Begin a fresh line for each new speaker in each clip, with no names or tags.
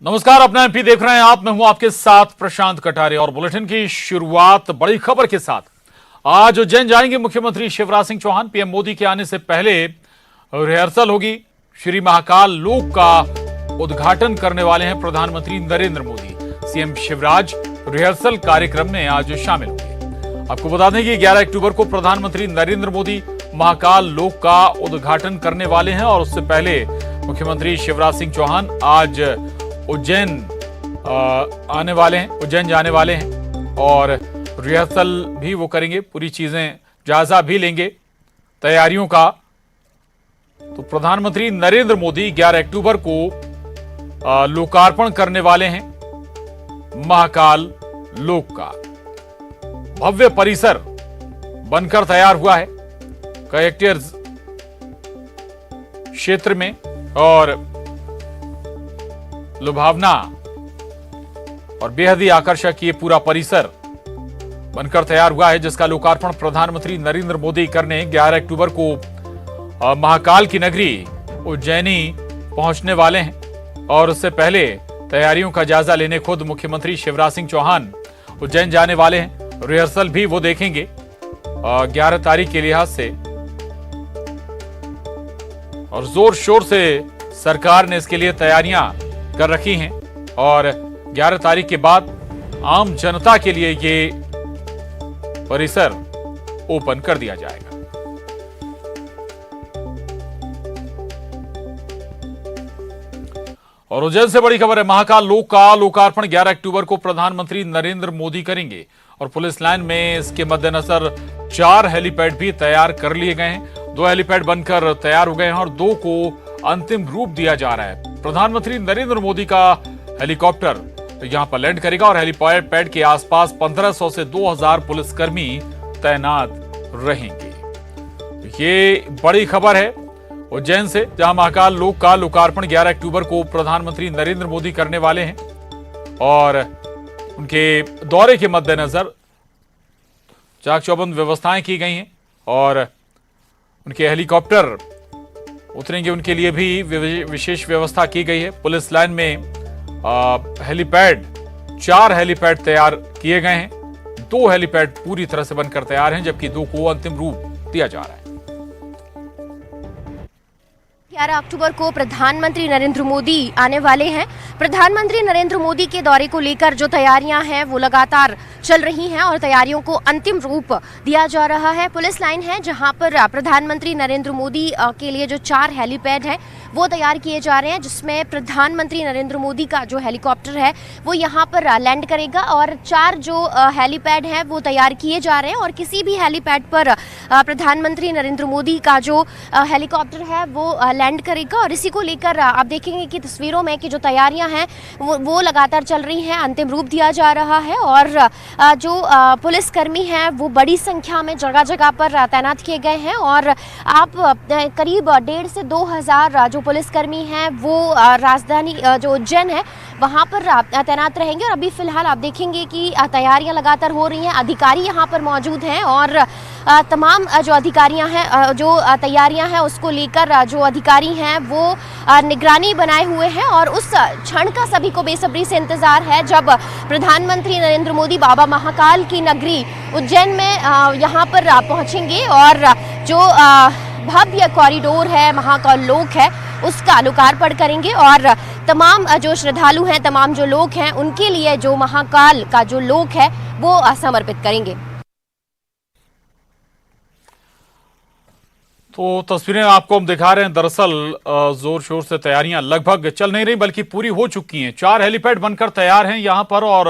नमस्कार, अपना एमपी देख रहे हैं आप। मैं हूं आपके साथ प्रशांत कटारे और बुलेटिन की शुरुआत बड़ी खबर के साथ। आज उज्जैन जाएंगे मुख्यमंत्री शिवराज सिंह चौहान। पीएम मोदी के आने से पहले रिहर्सल होगी। श्री महाकाल लोक का उद्घाटन करने वाले हैं प्रधानमंत्री नरेंद्र मोदी। सीएम शिवराज रिहर्सल कार्यक्रम में आज शामिल होंगे। आपको बता दें कि 11 अक्टूबर को प्रधानमंत्री नरेंद्र मोदी महाकाल लोक का उद्घाटन करने वाले हैं और उससे पहले मुख्यमंत्री शिवराज सिंह चौहान आज उज्जैन आने वाले हैं, उज्जैन जाने वाले हैं और रिहर्सल भी वो करेंगे। पूरी चीजें जायजा भी लेंगे तैयारियों का। तो प्रधानमंत्री नरेंद्र मोदी 11 अक्टूबर को लोकार्पण करने वाले हैं महाकाल लोक का। भव्य परिसर बनकर तैयार हुआ है कई हेक्टेयर क्षेत्र में और लुभावना और बेहद ही आकर्षक ये पूरा परिसर बनकर तैयार हुआ है, जिसका लोकार्पण प्रधानमंत्री नरेंद्र मोदी करने 11 अक्टूबर को महाकाल की नगरी उज्जैनी पहुंचने वाले हैं। और उससे पहले तैयारियों का जायजा लेने खुद मुख्यमंत्री शिवराज सिंह चौहान उज्जैन जाने वाले हैं। रिहर्सल भी वो देखेंगे 11 तारीख के लिहाज से और जोर शोर से सरकार ने इसके लिए तैयारियां कर रखी हैं और 11 तारीख के बाद आम जनता के लिए ये परिसर ओपन कर दिया जाएगा। और उज्जैन से बड़ी खबर है। महाकाल लोक का लोकार्पण 11 अक्टूबर को प्रधानमंत्री नरेंद्र मोदी करेंगे और पुलिस लाइन में इसके मद्देनजर 4 हेलीपैड भी तैयार कर लिए गए हैं। 2 हेलीपैड बनकर तैयार हो गए हैं और 2 को अंतिम रूप दिया जा रहा है। प्रधानमंत्री नरेंद्र मोदी का हेलीकॉप्टर यहां पर लैंड करेगा और हेलीपैड के आसपास 1500 से 2000 पुलिसकर्मी तैनात रहेंगे। ये बड़ी खबर है उज्जैन से, जहां महाकाल लोक का लोकार्पण 11 अक्टूबर को प्रधानमंत्री नरेंद्र मोदी करने वाले हैं और उनके दौरे के मद्देनजर चाक चौबंद व्यवस्थाएं की गई हैं और उनके हेलीकॉप्टर उतरेंगे, उनके लिए भी विशेष व्यवस्था की गई है। पुलिस लाइन में हेलीपैड 4 हेलीपैड तैयार किए गए हैं। 2 हेलीपैड पूरी तरह से बनकर तैयार हैं, जबकि 2 को अंतिम रूप दिया जा रहा है।
11 अक्टूबर को प्रधानमंत्री नरेंद्र मोदी आने वाले हैं। प्रधानमंत्री नरेंद्र मोदी के दौरे को लेकर जो तैयारियां हैं वो लगातार चल रही हैं और तैयारियों को अंतिम रूप दिया जा रहा है। पुलिस लाइन है जहां पर प्रधानमंत्री नरेंद्र मोदी के लिए जो 4 हेलीपैड हैं वो तैयार किए जा रहे हैं, जिसमें प्रधानमंत्री नरेंद्र मोदी का जो हेलीकॉप्टर है वो यहां पर लैंड करेगा और 4 जो हेलीपैड हैं वो तैयार किए जा रहे हैं और किसी भी हेलीपैड पर प्रधानमंत्री नरेंद्र मोदी का जो हेलीकॉप्टर है वो लैंड करेगा। और इसी को लेकर आप देखेंगे कि तस्वीरों में कि जो तैयारियां हैं वो लगातार चल रही हैं, अंतिम रूप दिया जा रहा है और जो पुलिसकर्मी हैं वो बड़ी संख्या में जगह जगह पर तैनात किए गए हैं और आप करीब 1.5 से 2,000 जो पुलिसकर्मी हैं वो राजधानी जो उज्जैन है वहाँ पर तैनात रहेंगे। और अभी फिलहाल आप देखेंगे कि तैयारियां लगातार हो रही हैं, अधिकारी यहाँ पर मौजूद हैं और तमाम जो अधिकारियां हैं जो तैयारियां हैं उसको लेकर जो अधिकारी हैं वो निगरानी बनाए हुए हैं और उस क्षण का सभी को बेसब्री से इंतजार है जब प्रधानमंत्री नरेंद्र मोदी बाबा महाकाल की नगरी उज्जैन में यहाँ पर पहुँचेंगे और जो भव्य कॉरिडोर है महाकाल लोक है उसका लोकार्पण करेंगे और तमाम जो श्रद्धालु हैं, तमाम जो लोग हैं उनके लिए जो महाकाल का जो लोक है वो समर्पित करेंगे।
तो तस्वीरें आपको हम दिखा रहे हैं। दरअसल जोर शोर से तैयारियां लगभग चल नहीं रही बल्कि पूरी हो चुकी हैं। 4 हेलीपैड बनकर तैयार हैं यहां पर और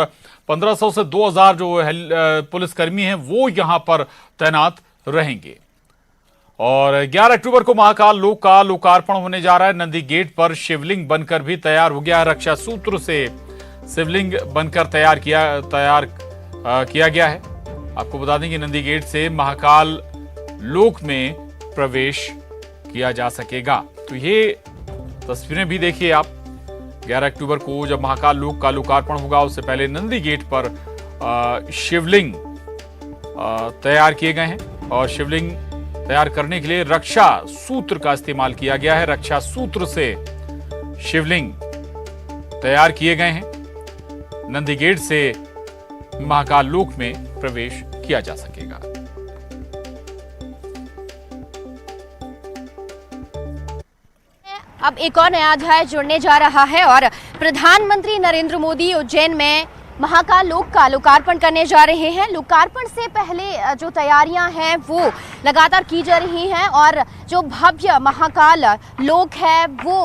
1500 से 2000 जो पुलिसकर्मी हैं वो यहां पर तैनात रहेंगे। और 11 अक्टूबर को महाकाल लोक का लोकार्पण होने जा रहा है। नंदी गेट पर शिवलिंग बनकर भी तैयार हो गया है। रक्षा सूत्र से शिवलिंग बनकर तैयार किया गया है। आपको बता दें कि नंदी गेट से महाकाल लोक में प्रवेश किया जा सकेगा। तो ये तस्वीरें भी देखिए आप। 11 अक्टूबर को जब महाकाल लोक का लोकार्पण होगा उससे पहले नंदी गेट पर शिवलिंग तैयार किए गए हैं और शिवलिंग तैयार करने के लिए रक्षा सूत्र का इस्तेमाल किया गया है। रक्षा सूत्र से शिवलिंग तैयार किए गए हैं। नंदी गेट से महाकाल लोक में प्रवेश किया जा सकेगा।
अब एक और नया अध्याय जुड़ने जा रहा है और प्रधानमंत्री नरेंद्र मोदी उज्जैन में महाकाल लोक का लोकार्पण करने जा रहे हैं। लोकार्पण से पहले जो तैयारियां हैं वो लगातार की जा रही हैं और जो भव्य महाकाल लोक है वो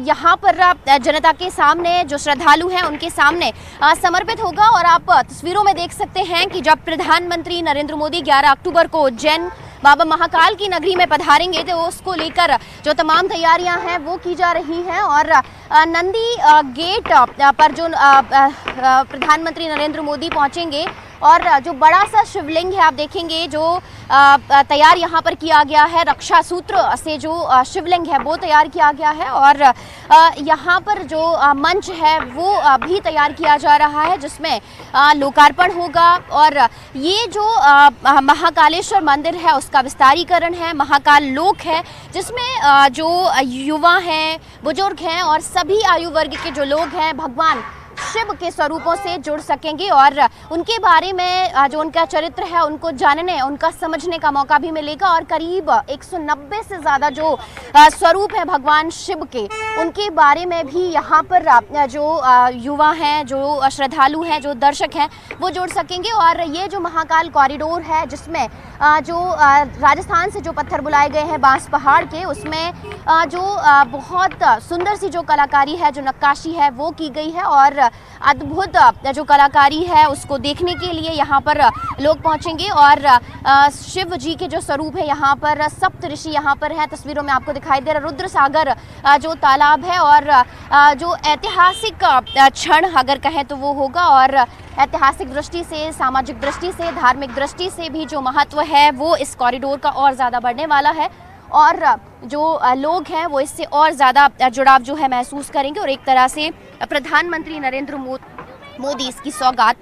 यहाँ पर जनता के सामने, जो श्रद्धालु हैं उनके सामने समर्पित होगा। और आप तस्वीरों में देख सकते हैं कि जब प्रधानमंत्री नरेंद्र मोदी 11 अक्टूबर को उज्जैन बाबा महाकाल की नगरी में पधारेंगे तो उसको लेकर जो तमाम तैयारियां हैं वो की जा रही हैं। और नंदी गेट पर जो प्रधानमंत्री नरेंद्र मोदी पहुंचेंगे और जो बड़ा सा शिवलिंग है आप देखेंगे जो तैयार यहाँ पर किया गया है, रक्षा सूत्र से जो शिवलिंग है वो तैयार किया गया है। और यहाँ पर जो मंच है वो भी तैयार किया जा रहा है जिसमें लोकार्पण होगा। और ये जो महाकालेश्वर मंदिर है उसका विस्तारीकरण है, महाकाल लोक है, जिसमें जो युवा हैं, बुजुर्ग हैं और सभी आयु वर्ग के जो लोग हैं भगवान शिव के स्वरूपों से जुड़ सकेंगे और उनके बारे में जो उनका चरित्र है उनको जानने, उनका समझने का मौका भी मिलेगा। और करीब 190 से ज़्यादा जो स्वरूप है भगवान शिव के, उनके बारे में भी यहाँ पर जो युवा हैं, जो श्रद्धालु हैं, जो दर्शक हैं वो जुड़ सकेंगे। और ये जो महाकाल कॉरिडोर है जिसमें जो राजस्थान से जो पत्थर बुलाए गए हैं बांस पहाड़ के, उसमें जो बहुत सुंदर सी जो कलाकारी है, जो नक्काशी है वो की गई है। और अद्भुत जो कलाकारी है उसको देखने के लिए यहाँ पर लोग पहुँचेंगे। और शिव जी के जो स्वरूप है यहाँ पर, सप्त ऋषि यहाँ पर है, तस्वीरों में आपको दिखाई दे रहा रुद्र सागर जो तालाब है। और जो ऐतिहासिक क्षण अगर कहें तो वो होगा। और ऐतिहासिक दृष्टि से, सामाजिक दृष्टि से, धार्मिक दृष्टि से भी जो महत्व है वो इस कॉरिडोर का और ज़्यादा बढ़ने वाला है। और जो लोग हैं वो इससे और ज़्यादा जुड़ाव जो है महसूस करेंगे और एक तरह से प्रधानमंत्री नरेंद्र मोदी इसकी सौगात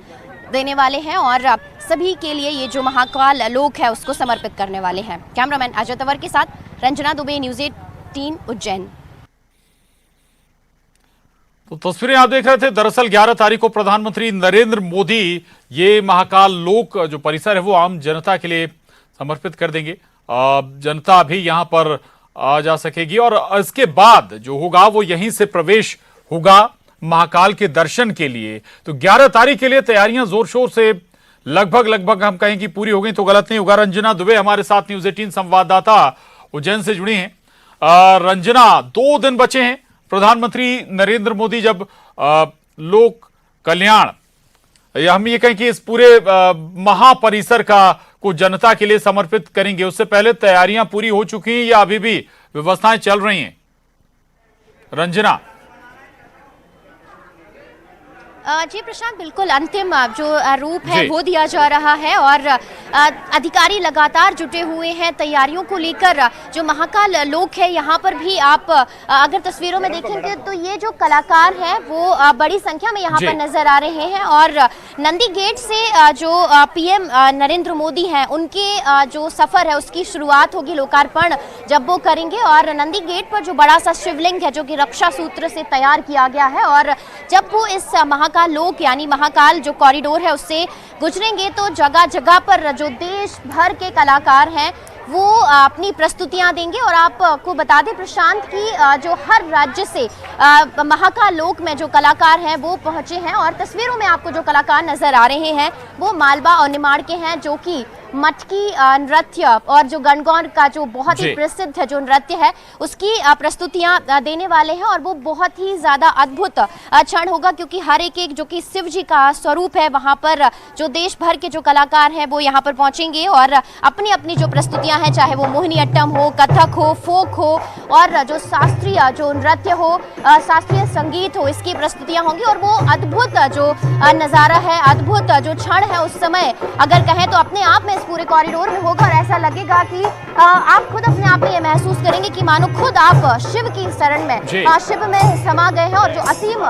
देने वाले हैं और सभी के लिए ये जो महाकाल लोक है उसको समर्पित करने वाले हैं। कैमरामैन अजय तंवर के साथ रंजना दुबे, न्यूज़ 18 उज्जैन।
तो तस्वीरें आप देख रहे थे। दरअसल 11 तारीख को प्रधानमंत्री नरेंद्र मोदी ये महाकाल लोक जो परिसर है वो आम जनता के लिए समर्पित कर देंगे। जनता भी यहां पर आ जा सकेगी और इसके बाद जो होगा वो यहीं से प्रवेश होगा महाकाल के दर्शन के लिए। तो 11 तारीख के लिए तैयारियां जोर शोर से लगभग हम कहें कि पूरी हो गई तो गलत नहीं होगा। रंजना दुबे हमारे साथ न्यूज़ 18 संवाददाता उज्जैन से जुड़ी हैं। रंजना, 2 दिन बचे हैं। प्रधानमंत्री नरेंद्र मोदी जब लोक कल्याण या हम ये कहें कि इस पूरे महापरिसर का को जनता के लिए समर्पित करेंगे, उससे पहले तैयारियां पूरी हो चुकी हैं या अभी भी व्यवस्थाएं चल रही हैं? रंजना।
जी प्रशांत, बिल्कुल अंतिम जो रूप है वो दिया जा रहा है और अधिकारी लगातार जुटे हुए हैं तैयारियों को लेकर। जो महाकाल लोक है यहाँ पर भी आप अगर तस्वीरों में देखेंगे तो ये जो कलाकार हैं वो बड़ी संख्या में यहाँ पर नजर आ रहे हैं। और नंदी गेट से जो पीएम नरेंद्र मोदी हैं उनके जो सफर है उसकी शुरुआत होगी, लोकार्पण जब वो करेंगे। और नंदी गेट पर जो बड़ा सा शिवलिंग है जो कि रक्षा सूत्र से तैयार किया गया है, और जब वो इस महाकाल लोक यानी महाकाल जो कॉरिडोर है उससे गुजरेंगे तो जगह जगह पर जो देश भर के कलाकार हैं वो अपनी प्रस्तुतियां देंगे। और आपको बता दें प्रशांत की जो हर राज्य से महाकाल लोक में जो कलाकार हैं वो पहुंचे हैं। और तस्वीरों में आपको जो कलाकार नजर आ रहे हैं वो मालवा और निमाड़ के हैं जो कि मटकी नृत्य और जो गणगौर का जो बहुत ही प्रसिद्ध जो नृत्य है उसकी प्रस्तुतियां देने वाले हैं। और वो बहुत ही ज्यादा अद्भुत क्षण होगा क्योंकि हर एक जो कि शिव जी का स्वरूप है वहां पर जो देश भर के जो कलाकार हैं वो यहाँ पर पहुंचेंगे और अपनी अपनी जो प्रस्तुतियां हैं, चाहे वो मोहिनी अट्टम हो, कथक हो, फोक हो और जो शास्त्रीय जो नृत्य हो, शास्त्रीय संगीत हो, इसकी प्रस्तुतियां होंगी। और वो अद्भुत जो नज़ारा है, अद्भुत जो क्षण है उस समय अगर कहें तो अपने आप में इस पूरे कॉरिडोर में होगा। और ऐसा लगेगा कि आप खुद अपने आप में ये महसूस करेंगे कि मानो खुद आप शिव की शरण में, शिव में समा गए हैं। और जो असीम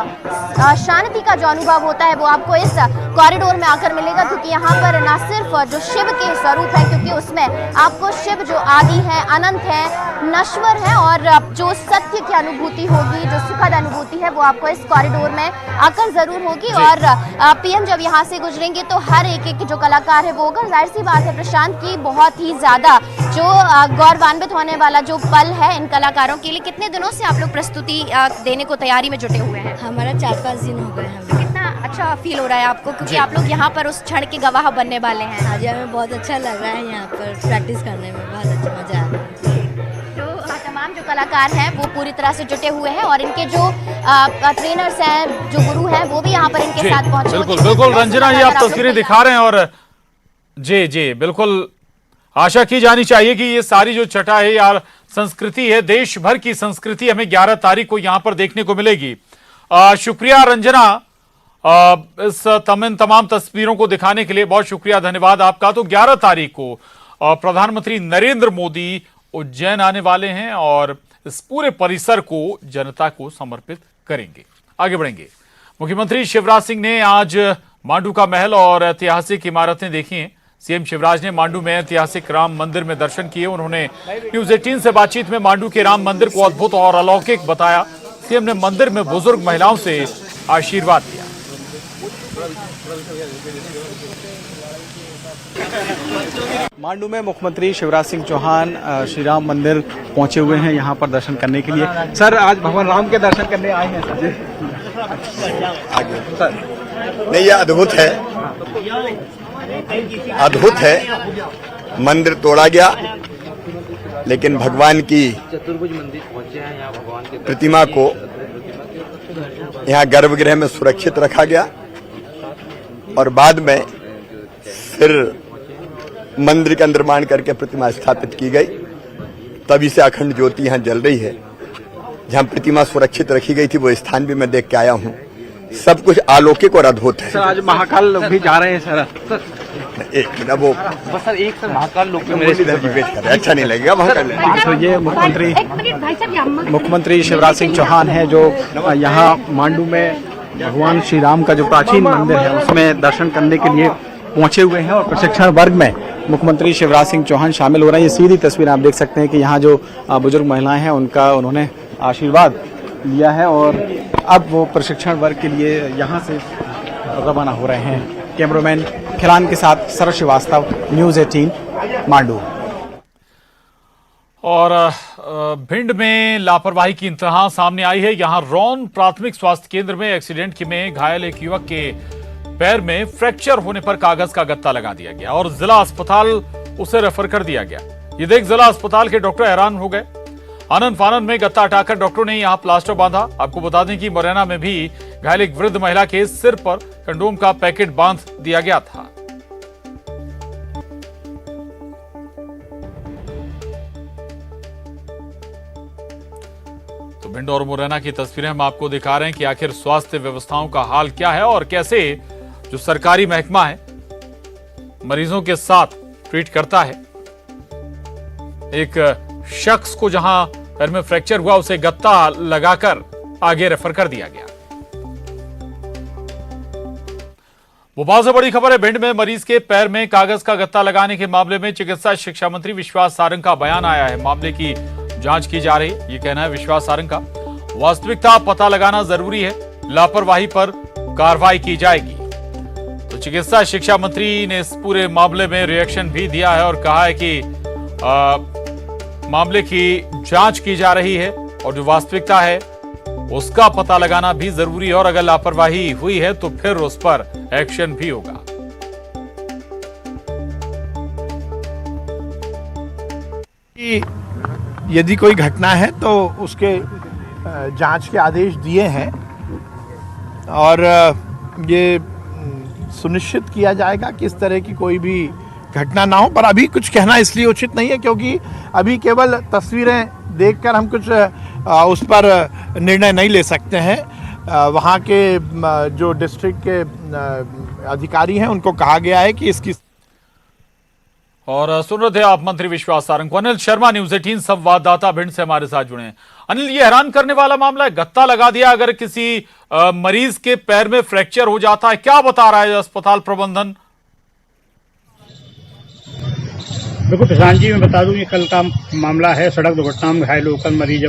शांति का जो अनुभव होता है वो आपको इस कॉरिडोर में आकर मिलेगा क्योंकि यहाँ पर न सिर्फ जो शिव के स्वरूप है, क्योंकि उसमें आपको शिव जो आदि है, अनंत है, नश्वर है और जो सत्य की अनुभूति होगी, जो सुखद अनुभूति है, वो आपको इस कॉरिडोर में आकर जरूर होगी। और पीएम जब यहाँ से गुजरेंगे तो हर एक जो कलाकार है वो होगा। जाहिर सी बात है प्रशांत की बहुत ही ज्यादा जो गौरवान्वित होने वाला जो पल है इन कलाकारों के लिए। कितने दिनों से आप लोग प्रस्तुति देने को तैयारी में जुटे हुए हैं?
हमारा 4-5 दिन हो गए हैं।
कितना अच्छा फील हो रहा है आपको, क्योंकि आप लोग यहाँ पर उस क्षण के गवाह बनने वाले हैं?
आज हमें बहुत अच्छा लग रहा है यहाँ पर प्रैक्टिस करने में, बहुत अच्छा मजा आ रहा है।
तो तमाम जो कलाकार हैं वो पूरी तरह से जुटे हुए हैं और इनके जो ट्रेनर्स हैं, जो गुरु हैं, वो भी यहाँ पर इनके साथ पहुंचे।
बिल्कुल बिल्कुल रंजना, ये आप तस्वीरें दिखा रहे हैं और जी बिल्कुल आशा की जानी चाहिए कि ये सारी जो छटा है यार संस्कृति है, देश भर की संस्कृति हमें 11 तारीख को यहाँ पर देखने को मिलेगी। शुक्रिया रंजना, इस तमाम तस्वीरों को दिखाने के लिए बहुत शुक्रिया, धन्यवाद आपका। तो 11 तारीख को प्रधानमंत्री नरेंद्र मोदी उज्जैन आने वाले हैं और इस पूरे परिसर को जनता को समर्पित करेंगे। आगे बढ़ेंगे। मुख्यमंत्री शिवराज सिंह ने आज मांडू का महल और ऐतिहासिक इमारतें देखी हैं। सीएम शिवराज ने मांडू में ऐतिहासिक राम मंदिर में दर्शन किए। उन्होंने न्यूज 18 से बातचीत में मांडू के राम मंदिर को अद्भुत और अलौकिक बताया। सीएम ने मंदिर में बुजुर्ग महिलाओं से आशीर्वाद लिया।
मांडू में मुख्यमंत्री शिवराज सिंह चौहान श्री राम मंदिर पहुंचे हुए हैं यहाँ पर दर्शन करने के लिए। सर, आज भगवान राम के दर्शन करने आए हैं सर?
नहीं, ये अद्भुत है, अद्भुत है। मंदिर तोड़ा गया लेकिन भगवान की प्रतिमा को यहाँ गर्भगृह में सुरक्षित रखा गया और बाद में फिर मंदिर का निर्माण करके प्रतिमा स्थापित की गई। तभी से अखंड ज्योति यहाँ जल रही है। जहाँ प्रतिमा सुरक्षित रखी गई थी वो स्थान भी मैं देख के आया हूँ। सब कुछ अलौकिक और अद्भुत है।
सर, आज महाकाल लोग भी जा रहे हैं सर?
एक मिनट, वो
बस सर एक सर महाकाल लोग
अच्छा नहीं लगेगा वहाँ कर।
तो ये मुख्यमंत्री शिवराज सिंह चौहान है जो यहाँ मांडू में भगवान श्री राम का जो प्राचीन मंदिर है उसमें दर्शन करने के लिए पहुंचे हुए हैं और प्रशिक्षण वर्ग में मुख्यमंत्री शिवराज सिंह चौहान शामिल हो रहे हैं। ये सीधी तस्वीर आप देख सकते हैं कि यहाँ जो बुजुर्ग महिलाएं हैं उन्होंने आशीर्वाद लिया है और अब वो प्रशिक्षण वर्ग के लिए यहाँ से रवाना हो रहे हैं। कैमरामैन खिलान के साथ सरल श्रीवास्तव, न्यूज 18 मांडू।
और भिंड में लापरवाही की इंतहा सामने आई है। यहां रौन प्राथमिक स्वास्थ्य केंद्र में एक्सीडेंट में घायल एक युवक के पैर में फ्रैक्चर होने पर कागज का गत्ता लगा दिया गया और जिला अस्पताल उसे रेफर कर दिया गया। ये देख जिला अस्पताल के डॉक्टर हैरान हो गए। आनंद फानन में गत्ता हटाकर डॉक्टरों ने यहां प्लास्टर बांधा। आपको बता दें कि मुरैना में भी घायल एक वृद्ध महिला के सिर पर कंडोम का पैकेट बांध दिया गया था। तो भिंड और मुरैना की तस्वीरें हम आपको दिखा रहे हैं कि आखिर स्वास्थ्य व्यवस्थाओं का हाल क्या है और कैसे जो सरकारी महकमा है मरीजों के साथ ट्रीट करता है। एक शख्स को जहां पैर में फ्रैक्चर हुआ उसे गत्ता लगाकर आगे रेफर कर दिया गया। भोपाल से बड़ी खबर है। भिंड में मरीज के पैर में कागज का गत्ता लगाने के मामले में चिकित्सा शिक्षा मंत्री विश्वास सारंग का बयान आया है। मामले की जांच की जा रही है, ये कहना है विश्वास सारंग का। वास्तविकता पता लगाना जरूरी है, लापरवाही पर कार्रवाई की जाएगी। तो चिकित्सा शिक्षा मंत्री ने इस पूरे मामले में रिएक्शन भी दिया है और कहा है कि मामले की जांच की जा रही है और जो वास्तविकता है उसका पता लगाना भी जरूरी है और अगर लापरवाही हुई है तो फिर उस पर एक्शन भी होगा।
यदि कोई घटना है तो उसके जांच के आदेश दिए हैं और ये सुनिश्चित किया जाएगा कि इस तरह की कोई भी घटना ना हो। पर अभी कुछ कहना इसलिए उचित नहीं है क्योंकि अभी केवल तस्वीरें देखकर हम कुछ उस पर निर्णय नहीं ले सकते हैं। वहाँ के जो डिस्ट्रिक्ट के अधिकारी हैं उनको कहा गया है कि इसकी।
और सुन रहे थे आप मंत्री विश्वास सारंग को। अनिल शर्मा, न्यूज 18 संवाददाता भिंड से हमारे साथ जुड़े हैं। अनिल, ये हैरान करने वाला मामला है, गत्ता लगा दिया अगर किसी मरीज के पैर में फ्रैक्चर हो जाता है, क्या बता रहा है अस्पताल प्रबंधन?
बिल्कुल प्रशांत जी, मैं बता दूं ये कल का मामला है। सड़क दुर्घटना में घायल होकर मरीज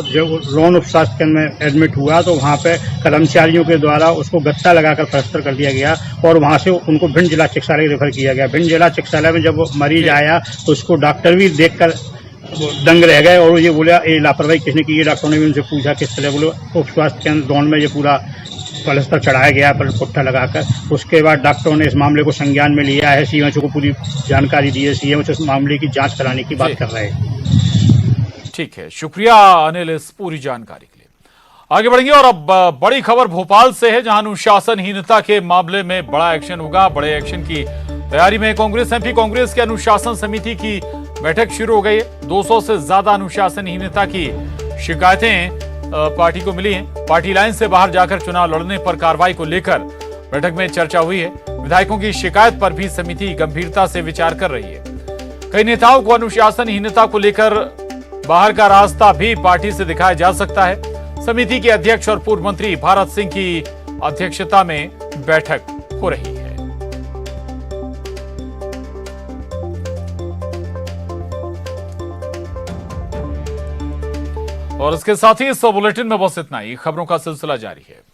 जब रोन उप स्वास्थ्य केंद्र में एडमिट हुआ तो वहां पे कर्मचारियों के द्वारा उसको गत्ता लगाकर प्लास्टर कर दिया गया और वहां से उनको भिंड जिला चिकित्सालय रेफर किया गया। भिंड जिला चिकित्सालय में जब मरीज आया तो उसको डॉक्टर भी देखकर दंग रह गए और ये बोला ये लापरवाही किसने की है। डॉक्टरों ने भी उनसे पूछा किस तरह, बोले उप स्वास्थ्य केंद्र रोन में ये पूरा प्लास्टर चढ़ाया गया पर पुट्ठा लगाकर। उसके बाद डॉक्टरों ने इस मामले को संज्ञान में लिया है, सीएमएचओ को पूरी जानकारी दी है। सीएमएचओ इस मामले की जांच कराने की बात कर रहे हैं।
ठीक है, शुक्रिया अनिल इस पूरी जानकारी के लिए। आगे बढ़ेंगे और अब बड़ी खबर भोपाल से है, जहां अनुशासनहीनता के मामले में बड़ा एक्शन होगा। बड़े एक्शन की तैयारी में कांग्रेस एमपी कांग्रेस की अनुशासन समिति की बैठक शुरू हो गई है। 200 से ज्यादा अनुशासनहीनता की शिकायतें पार्टी को मिली हैं। पार्टी लाइन से बाहर जाकर चुनाव लड़ने पर कार्रवाई को लेकर बैठक में चर्चा हुई है। विधायकों की शिकायत पर भी समिति गंभीरता से विचार कर रही है। कई नेताओं को अनुशासनहीनता को लेकर बाहर का रास्ता भी पार्टी से दिखाया जा सकता है। समिति के अध्यक्ष और पूर्व मंत्री भारत सिंह की अध्यक्षता में बैठक हो रही है। और इसके साथ ही इस बुलेटिन में बस इतना ही। खबरों का सिलसिला जारी है।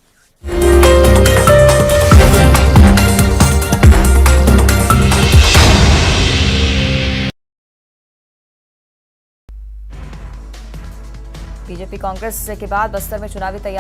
बीजेपी कांग्रेस के बाद बस्तर में चुनावी तैयारी